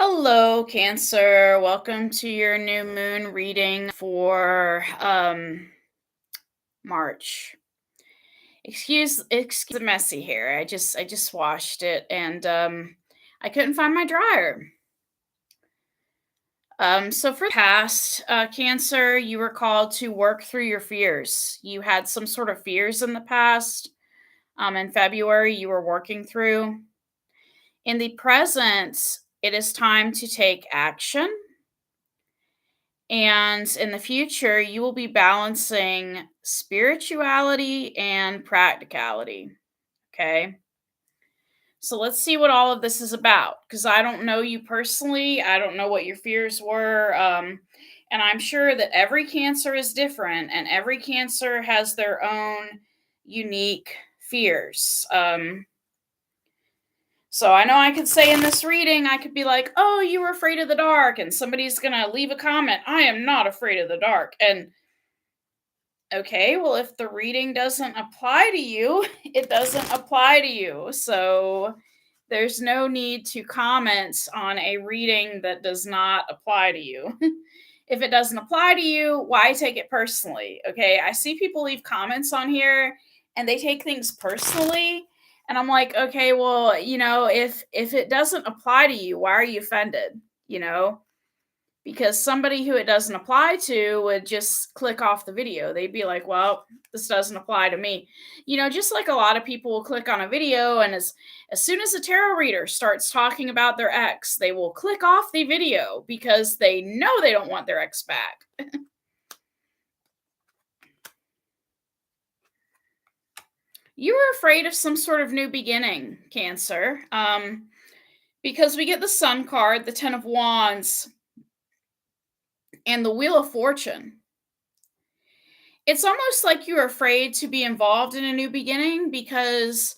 Hello, Cancer. Welcome to your new moon reading for March. Excuse the messy hair. I just washed it and I couldn't find my dryer. So for the past Cancer, you were called to work through your fears. You had some sort of fears in the past. In February, you were working through. In the present, it is time to take action. And in the future, you will be balancing spirituality and practicality. Okay. So let's see what all of this is about because I don't know you personally. I don't know what your fears were. And I'm sure that every cancer is different and every cancer has their own unique fears. So I know I could say in this reading, I could be like, oh, you were afraid of the dark. And somebody's going to leave a comment, I am not afraid of the dark. And okay, well, if the reading doesn't apply to you, it doesn't apply to you. So there's no need to comment on a reading that does not apply to you. If it doesn't apply to you, why take it personally? Okay, I see people leave comments on here and they take things personally. And I'm like, okay, well, if it doesn't apply to you, why are you offended? You know, because somebody who it doesn't apply to would just click off the video. They'd be like, well, this doesn't apply to me. Just like a lot of people will click on a video and as soon as a tarot reader starts talking about their ex, they will click off the video because they know they don't want their ex back. You were afraid of some sort of new beginning, Cancer. Because we get the Sun card, the Ten of Wands, and the Wheel of Fortune. It's almost like you're afraid to be involved in a new beginning because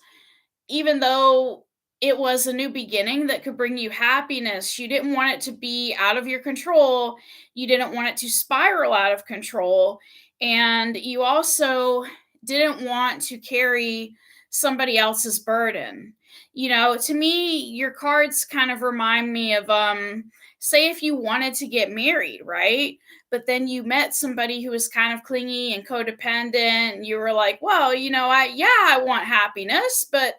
even though it was a new beginning that could bring you happiness, you didn't want it to be out of your control. You didn't want it to spiral out of control. And you also didn't want to carry somebody else's burden. To me, your cards kind of remind me of say if you wanted to get married, right? But then you met somebody who was kind of clingy and codependent, and you were like, well, I want happiness, but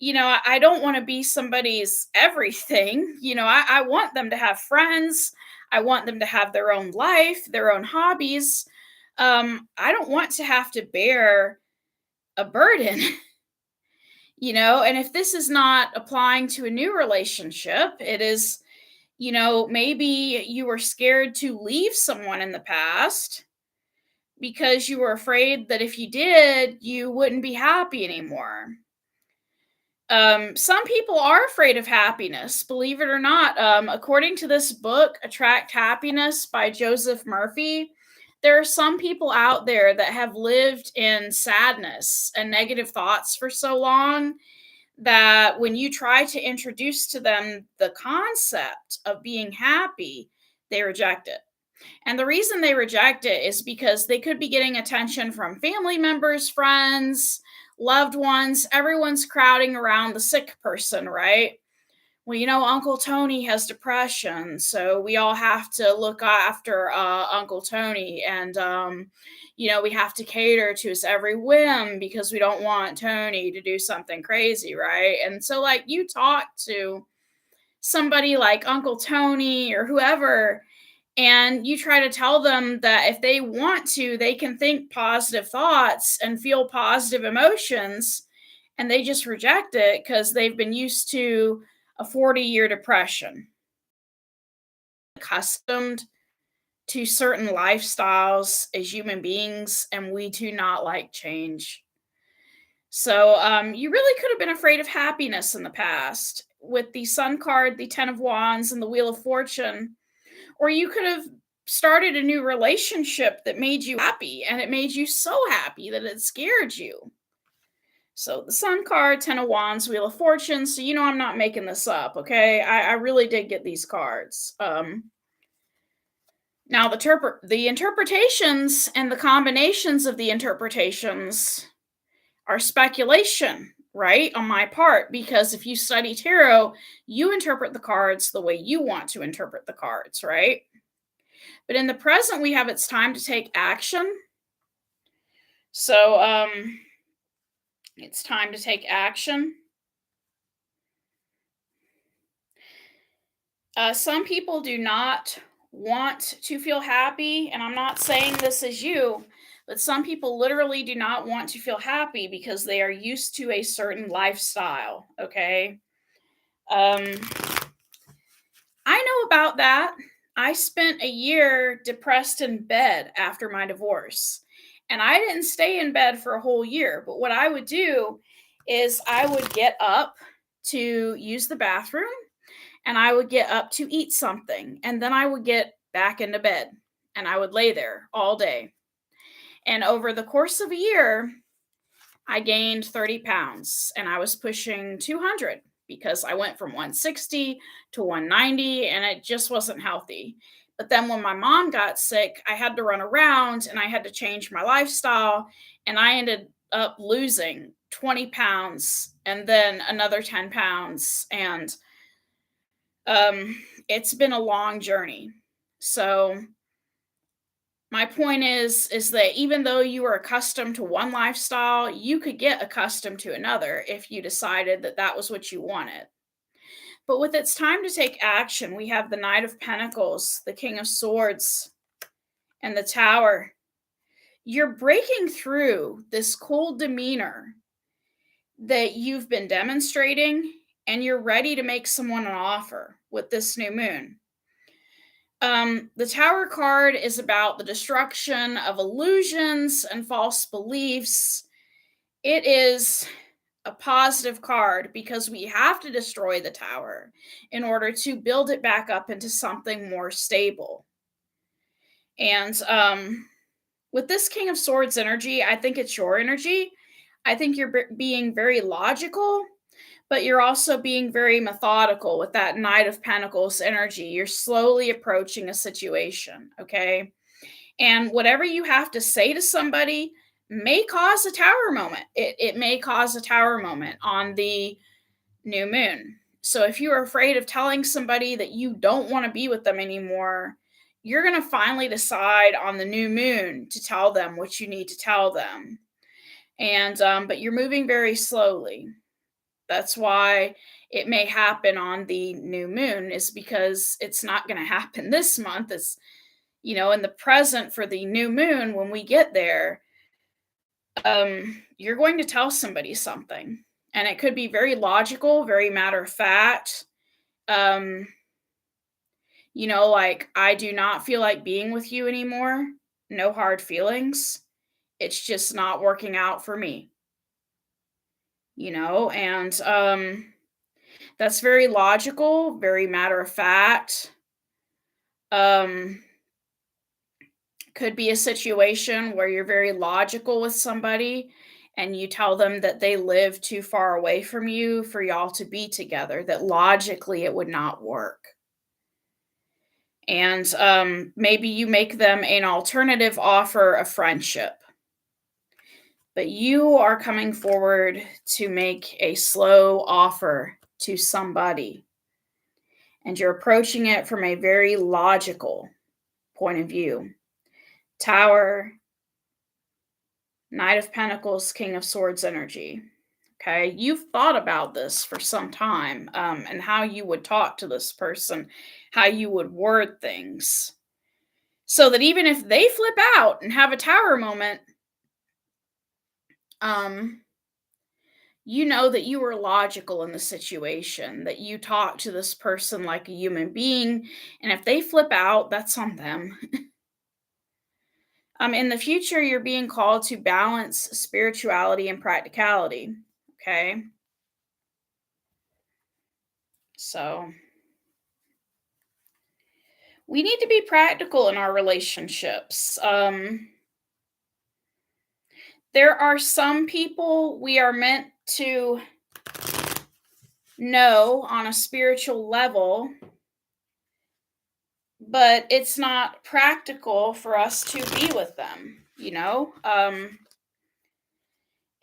I don't want to be somebody's everything. I want them to have friends. I want them to have their own life, their own hobbies. I don't want to have to bear a burden, and if this is not applying to a new relationship, it is, maybe you were scared to leave someone in the past because you were afraid that if you did, you wouldn't be happy anymore. Some people are afraid of happiness, believe it or not. According to this book, Attract Happiness by Joseph Murphy, there are some people out there that have lived in sadness and negative thoughts for so long that when you try to introduce to them the concept of being happy, they reject it. And the reason they reject it is because they could be getting attention from family members, friends, loved ones. Everyone's crowding around the sick person, right? Well, Uncle Tony has depression, so we all have to look after Uncle Tony, and we have to cater to his every whim because we don't want Tony to do something crazy, right? And so, like, you talk to somebody like Uncle Tony or whoever, and you try to tell them that if they want to, they can think positive thoughts and feel positive emotions, and they just reject it because they've been used to a 40-year depression, accustomed to certain lifestyles as human beings, and we do not like change. So you really could have been afraid of happiness in the past with the Sun card, the Ten of Wands, and the Wheel of Fortune. Or you could have started a new relationship that made you happy, and it made you so happy that it scared you. So the Sun card, Ten of Wands, Wheel of Fortune. So I'm not making this up, okay? I really did get these cards. Now the interpretations and the combinations of the interpretations are speculation, right? On my part, because if you study tarot, you interpret the cards the way you want to interpret the cards, right? But in the present, we have it's time to take action. So, it's time to take action. Some people do not want to feel happy, and I'm not saying this is you, but some people literally do not want to feel happy because they are used to a certain lifestyle. Okay. Um, I know about that. I spent a year depressed in bed after my divorce, and I didn't stay in bed for a whole year. But what I would do is I would get up to use the bathroom, and I would get up to eat something, and then I would get back into bed, and I would lay there all day. And over the course of a year, I gained 30 pounds, and I was pushing 200 because I went from 160 to 190, and it just wasn't healthy. But then when my mom got sick, I had to run around and I had to change my lifestyle, and I ended up losing 20 pounds and then another 10 pounds. And um, it's been a long journey. So my point is that even though you were accustomed to one lifestyle, you could get accustomed to another if you decided that that was what you wanted. But with it's time to take action, we have the Knight of Pentacles, the King of Swords, and the Tower. You're breaking through this cold demeanor that you've been demonstrating, and you're ready to make someone an offer with this new moon. The Tower card is about the destruction of illusions and false beliefs. It is a positive card because we have to destroy the tower in order to build it back up into something more stable. And with this King of Swords energy, I think it's your energy. I think you're being very logical, but you're also being very methodical with that Knight of Pentacles energy. You're slowly approaching a situation, okay? And whatever you have to say to somebody may cause a tower moment. It may cause a tower moment on the new moon. So if you're afraid of telling somebody that you don't want to be with them anymore, you're going to finally decide on the new moon to tell them what you need to tell them. And but you're moving very slowly. That's why it may happen on the new moon, is because it's not going to happen this month. It's, in the present for the new moon, when we get there, you're going to tell somebody something. And it could be very logical, very matter of fact. Um, like, I do not feel like being with you anymore. No hard feelings. It's just not working out for me. And that's very logical, very matter of fact. Um, could be a situation where you're very logical with somebody and you tell them that they live too far away from you for y'all to be together, that logically it would not work. And maybe you make them an alternative offer of friendship. But you are coming forward to make a slow offer to somebody. And you're approaching it from a very logical point of view. Tower, Knight of Pentacles, King of Swords energy. Okay, you've thought about this for some time, and how you would talk to this person, how you would word things, so that even if they flip out and have a tower moment, you know that you were logical in the situation, that you talk to this person like a human being, and if they flip out, that's on them. In the future, you're being called to balance spirituality and practicality. Okay. So we need to be practical in our relationships. There are some people we are meant to know on a spiritual level, but it's not practical for us to be with them.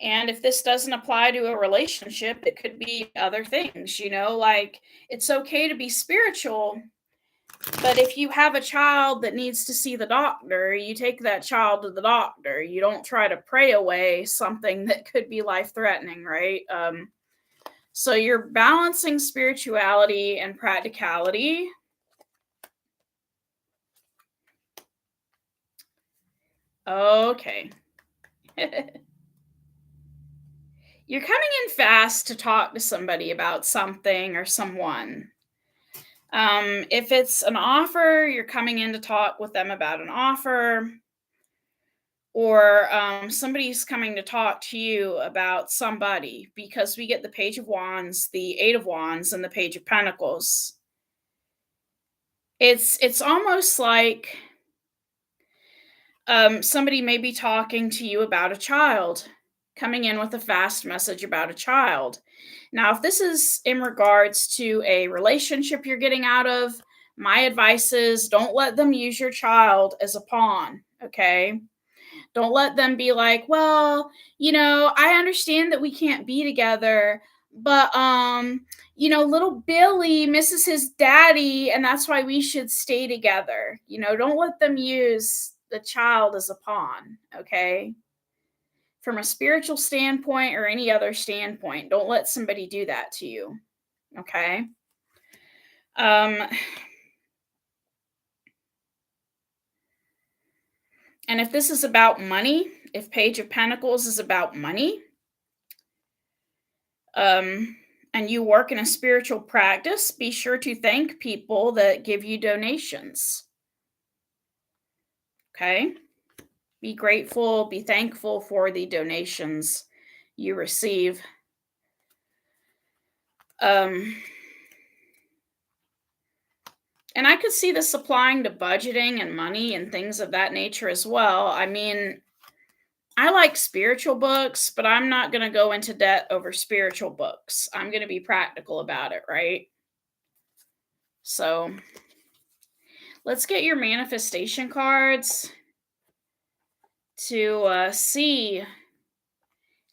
And if this doesn't apply to a relationship, it could be other things, like it's okay to be spiritual, but if you have a child that needs to see the doctor, you take that child to the doctor. You don't try to pray away something that could be life threatening, right? So you're balancing spirituality and practicality. Okay. You're coming in fast to talk to somebody about something or someone. If it's an offer, you're coming in to talk with them about an offer, or somebody's coming to talk to you about somebody, because we get the Page of Wands, the Eight of Wands, and the Page of Pentacles. It's almost like somebody may be talking to you about a child, coming in with a fast message about a child. Now, if this is in regards to a relationship you're getting out of, my advice is don't let them use your child as a pawn, okay? Don't let them be like, well, I understand that we can't be together, but little Billy misses his daddy and that's why we should stay together. Don't let them use the child as a pawn, okay? From a spiritual standpoint or any other standpoint, don't let somebody do that to you, okay? Um and if this is about money, if Page of Pentacles is about money, um, and you work in a spiritual practice, be sure to thank people that give you donations. Okay? Be grateful, be thankful for the donations you receive. And I could see this applying to budgeting and money and things of that nature as well. I mean, I like spiritual books, but I'm not going to go into debt over spiritual books. I'm going to be practical about it, right? So let's get your manifestation cards to see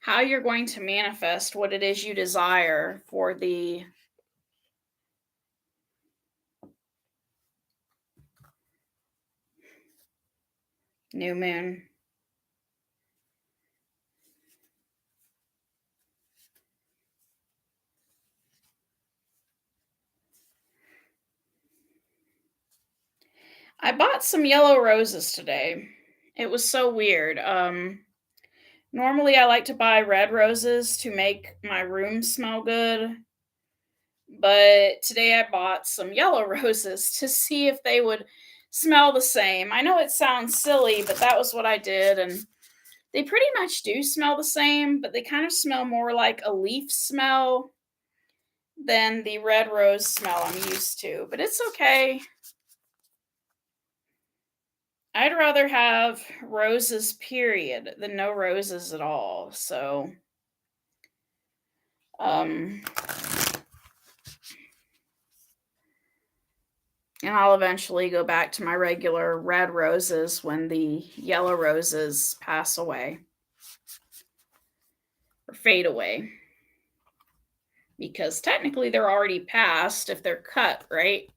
how you're going to manifest what it is you desire for the new moon. I bought some yellow roses today. It was so weird. Normally I like to buy red roses to make my room smell good, but today I bought some yellow roses to see if they would smell the same. I know it sounds silly, but that was what I did, and they pretty much do smell the same, but they kind of smell more like a leaf smell than the red rose smell I'm used to, but it's okay. I'd rather have roses, period, than no roses at all. So, um, and I'll eventually go back to my regular red roses when the yellow roses pass away or fade away. Because technically they're already passed if they're cut, right?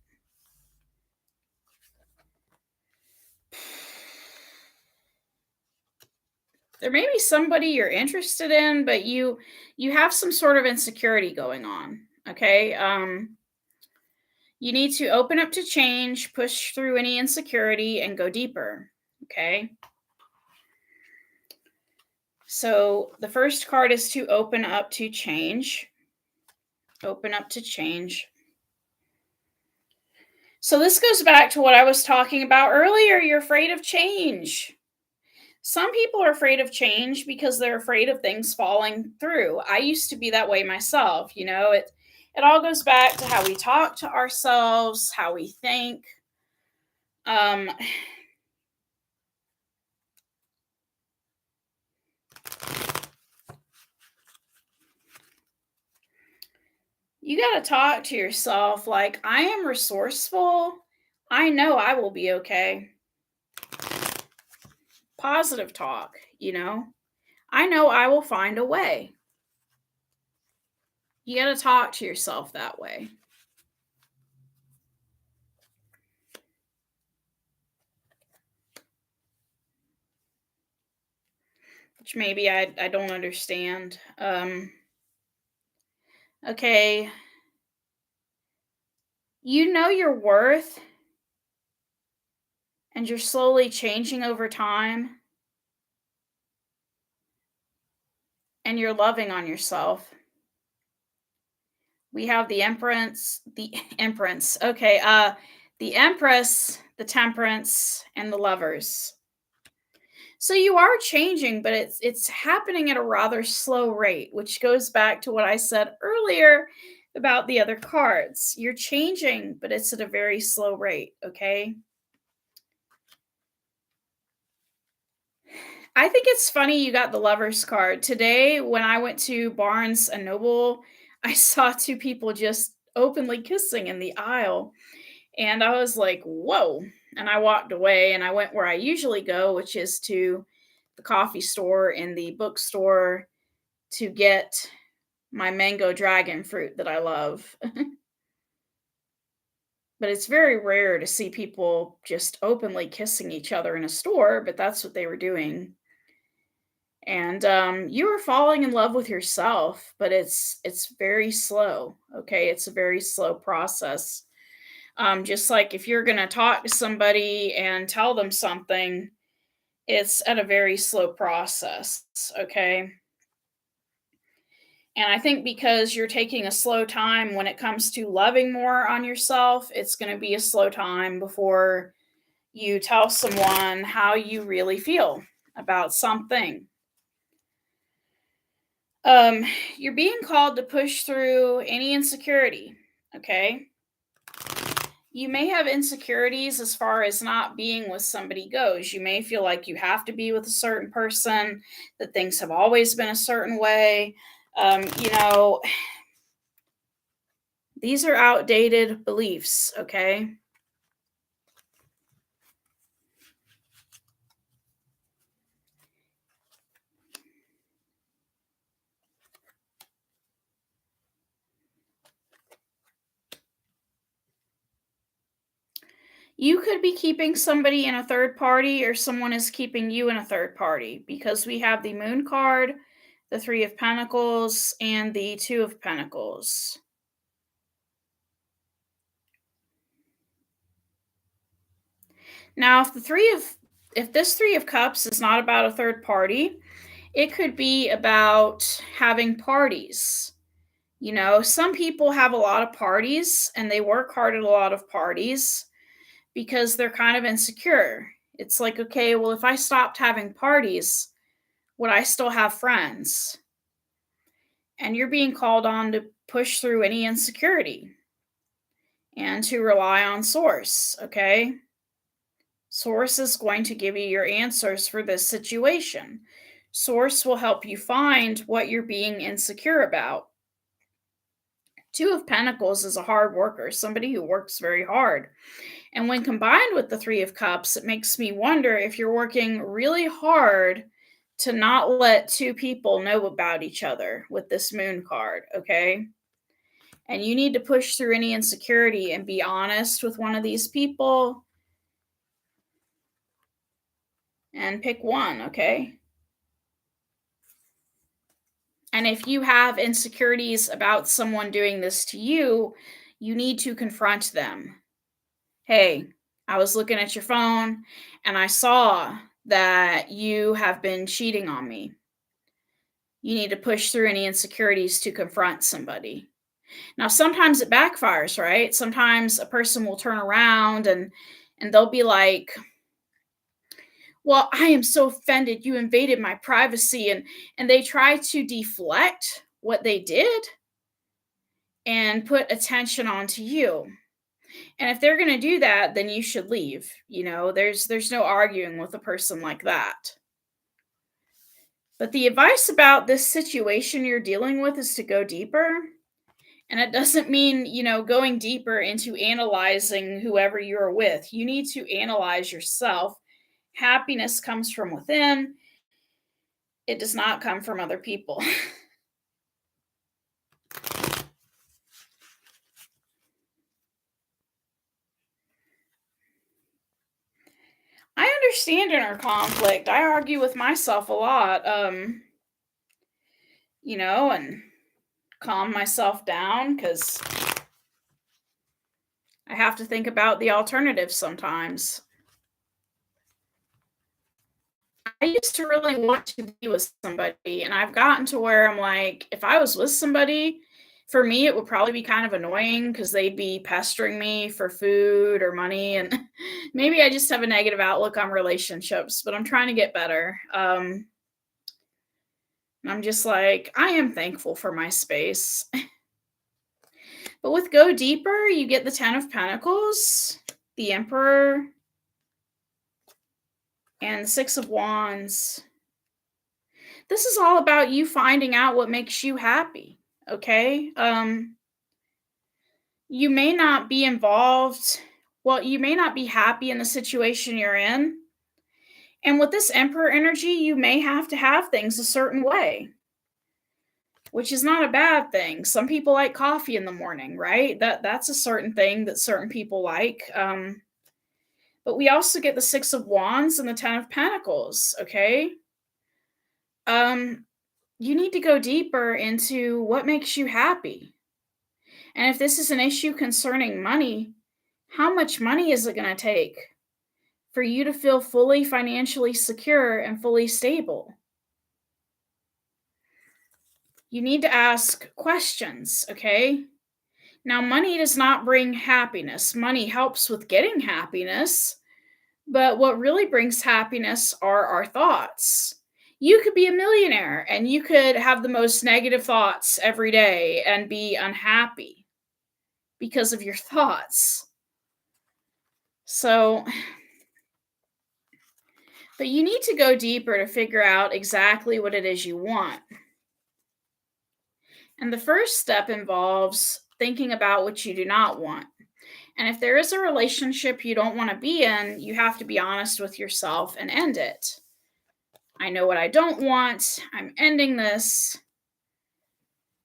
There may be somebody you're interested in, but you have some sort of insecurity going on, okay? You need to open up to change, push through any insecurity, and go deeper, okay? So the first card is to open up to change. Open up to change. So this goes back to what I was talking about earlier. You're afraid of change. Some people are afraid of change because they're afraid of things falling through. I used to be that way myself. It all goes back to how we talk to ourselves, how we think. Um, you got to talk to yourself like, I am resourceful. I know I will be okay. Positive talk. I know I will find a way. You got to talk to yourself that way, which maybe I don't understand. Okay, you know your worth and you're slowly changing over time and you're loving on yourself. We have the Empress, the Empress. Okay, the Empress, the Temperance, and the Lovers. So you are changing, but it's happening at a rather slow rate, which goes back to what I said earlier about the other cards. You're changing, but it's at a very slow rate, okay? I think it's funny you got the Lovers card. Today when I went to Barnes and Noble, I saw two people just openly kissing in the aisle. And I was like, "Whoa." And I walked away and I went where I usually go, which is to the coffee store and the bookstore to get my mango dragon fruit that I love. But it's very rare to see people just openly kissing each other in a store, but that's what they were doing. And you are falling in love with yourself, but it's very slow. Okay, it's a very slow process. Just like if you're going to talk to somebody and tell them something, it's at a very slow process. Okay. And I think because you're taking a slow time when it comes to loving more on yourself, it's going to be a slow time before you tell someone how you really feel about something. Um, you're being called to push through any insecurity. Okay. You may have insecurities as far as not being with somebody goes. You may feel like you have to be with a certain person, that things have always been a certain way. You know, these are outdated beliefs, okay? You could be keeping somebody in a third party, or someone is keeping you in a third party because we have the Moon card, the Three of Pentacles, and the Two of Pentacles. Now, if this Three of Cups is not about a third party, it could be about having parties. You know, some people have a lot of parties and they work hard at a lot of parties because they're kind of insecure. It's like, okay, well, if I stopped having parties, would I still have friends? And you're being called on to push through any insecurity and to rely on Source, okay? Source is going to give you your answers for this situation. Source will help you find what you're being insecure about. Two of Pentacles is a hard worker, somebody who works very hard. And when combined with the Three of Cups, it makes me wonder if you're working really hard to not let two people know about each other with this Moon card, okay? And you need to push through any insecurity and be honest with one of these people and pick one, okay? And if you have insecurities about someone doing this to you, you need to confront them. Hey, I was looking at your phone and I saw that you have been cheating on me. You need to push through any insecurities to confront somebody. Now, sometimes it backfires, right? Sometimes a person will turn around and they'll be like, "Well, I am so offended you invaded my privacy," and they try to deflect what they did and put attention onto you. And if they're going to do that, then you should leave. You know, there's no arguing with a person like that. But the advice about this situation you're dealing with is to go deeper. And it doesn't mean, going deeper into analyzing whoever you're with. You need to analyze yourself. Happiness comes from within. It does not come from other people. I understand inner conflict. I argue with myself a lot, and calm myself down because I have to think about the alternatives sometimes. I used to really want to be with somebody, and I've gotten to where I'm like, if I was with somebody, for me, it would probably be kind of annoying because they'd be pestering me for food or money. And maybe I just have a negative outlook on relationships, but I'm trying to get better. And I'm just like, I am thankful for my space. But with Go Deeper, you get the Ten of Pentacles, the Emperor, and the Six of Wands. This is all about you finding out what makes you happy, okay? You may not be involved, well, you may not be happy in the situation you're in. And with this Emperor energy, you may have things a certain way, which is not a bad thing. Some people like coffee in the morning, right? That's a certain thing that certain people like. But we also get the Six of Wands and the Ten of Pentacles, okay? Um, you need to go deeper into what makes you happy. And if this is an issue concerning money, how much money is it going to take for you to feel fully financially secure and fully stable? You need to ask questions, okay? Now, money does not bring happiness. Money helps with getting happiness, but what really brings happiness are our thoughts. You could be a millionaire and you could have the most negative thoughts every day and be unhappy because of your thoughts. So, but you need to go deeper to figure out exactly what it is you want. And the first step involves thinking about what you do not want. And if there is a relationship you don't want to be in, you have to be honest with yourself and end it. I know what I don't want. I'm ending this.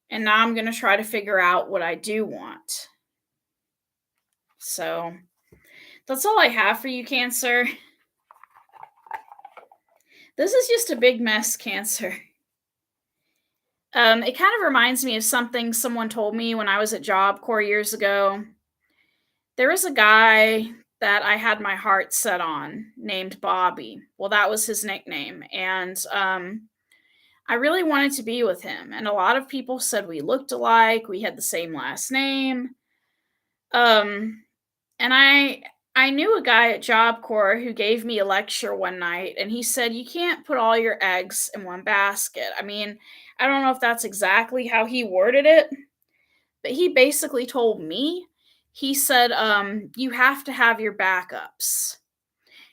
And now I'm going to try to figure out what I do want. So that's all I have for you, Cancer. This is just a big mess, Cancer. It kind of reminds me of something someone told me when I was at Job Corps years ago. There was a guy that I had my heart set on named Bobby. Well, that was his nickname. And I really wanted to be with him. And a lot of people said we looked alike, we had the same last name. Um, and I knew a guy at Job Corps who gave me a lecture one night, and he said, you can't put all your eggs in one basket. I mean, I don't know if that's exactly how he worded it, but he basically told me, he said, you have to have your backups.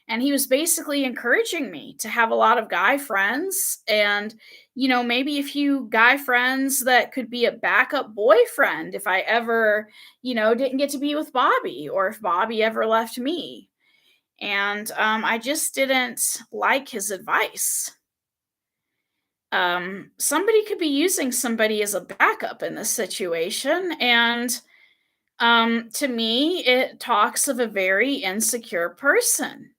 And he was basically encouraging me to have a lot of guy friends and, maybe a few guy friends that could be a backup boyfriend if I ever, didn't get to be with Bobby or if Bobby ever left me. And I just didn't like his advice. Somebody could be using somebody as a backup in this situation. And to me, it talks of a very insecure person.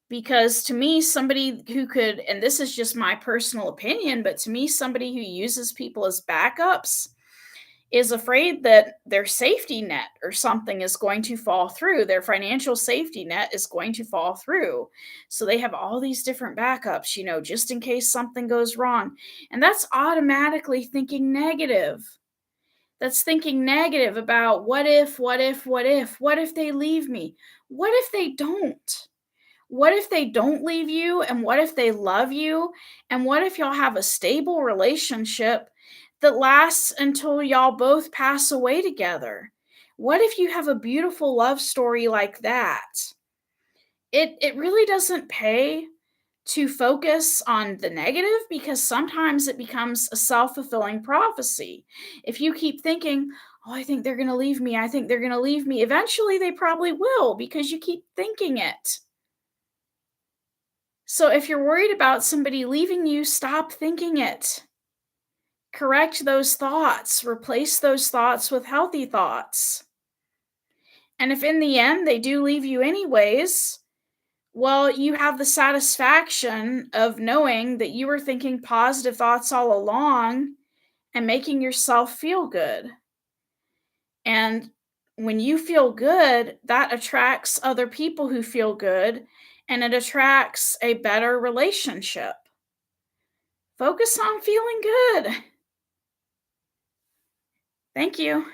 Because to me, somebody who could, and this is just my personal opinion, but to me, somebody who uses people as backups is afraid that their safety net or something is going to fall through. Their financial safety net is going to fall through. So they have all these different backups, just in case something goes wrong. And that's automatically thinking negative. That's thinking negative about what if they leave me? What if they don't? What if they don't leave you? And what if they love you? And what if y'all have a stable relationship that lasts until y'all both pass away together? What if you have a beautiful love story like that? It really doesn't pay to focus on the negative because sometimes it becomes a self-fulfilling prophecy. If you keep thinking, "Oh, I think they're going to leave me. I think they're going to leave me." Eventually they probably will because you keep thinking it. So if you're worried about somebody leaving you, stop thinking it. Correct those thoughts, replace those thoughts with healthy thoughts. And if in the end they do leave you anyways, well, you have the satisfaction of knowing that you were thinking positive thoughts all along and making yourself feel good. And when you feel good, that attracts other people who feel good and it attracts a better relationship. Focus on feeling good. Thank you.